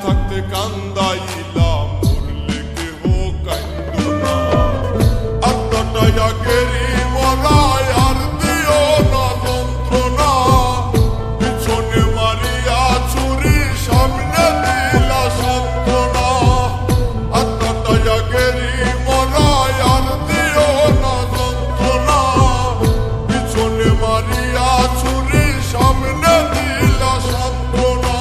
থাকতে কান্দাইলাম, মরলে কেহ কান্দো না। আত্মাটা আগেরই মরায়, আর দিও না যন্ত্রণা। পিছনে মারিয়া ছুরি, সামনে দিলা সান্ত্বনা। আত্মাটা আগেরই মরায়, আর দিও না যন্ত্রণা। পিছনে মারিয়া ছুরি, সামনে দিলা সান্ত্বনা।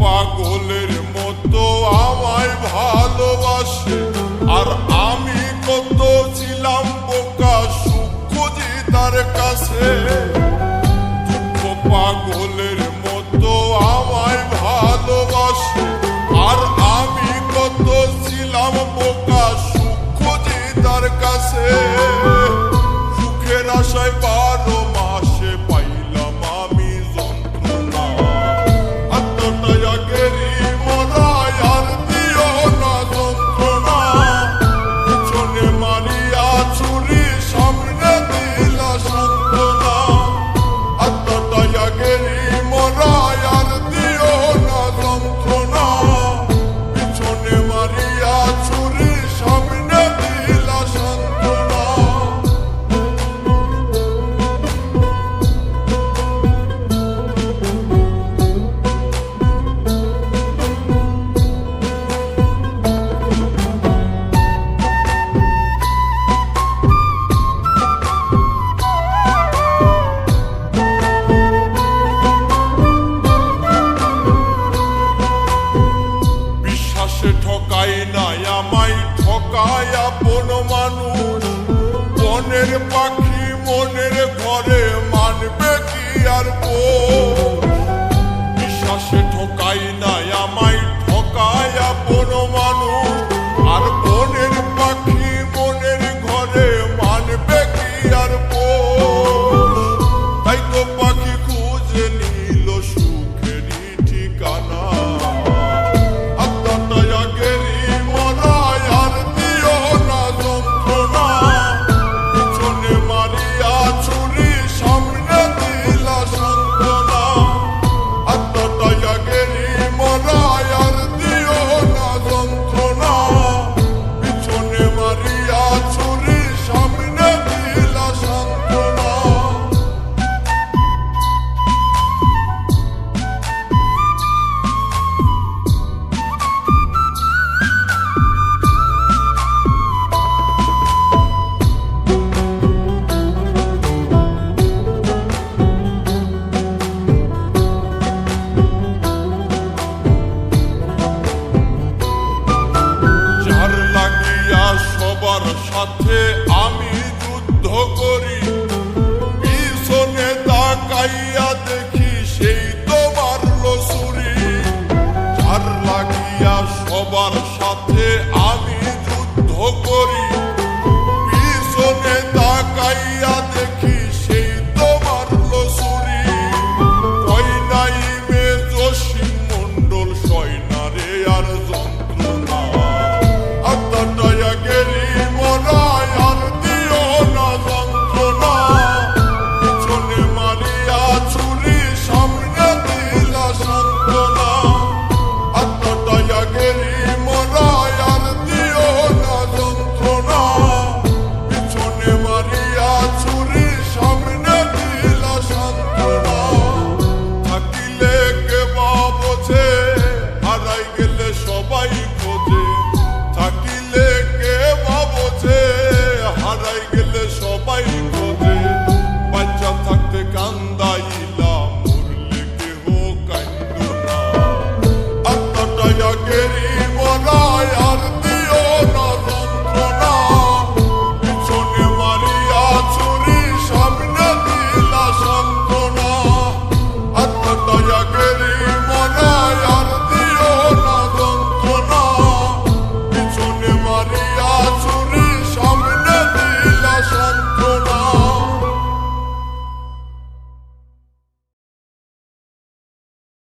পাগলের মতো আমায় ভালোবাসে, আর আমি কত ছিলাম বোকা, সুখ খুঁজি তার কাছে। দুঃখ পাগলের মতো আমায় ভালোবাসে, আর আমি কত ছিলাম বোকা, সুখ খুঁজি তার কাছে। সুখের আশায় 12 মাসে পাইলাম আমি যন্ত্রণা। ঠকাই নাই আমায়, ঠকায় আপন মানুষ। বনের পাখি মনের ঘরে, মানবে কি আর বিশ্বাসে ঠকাই নাই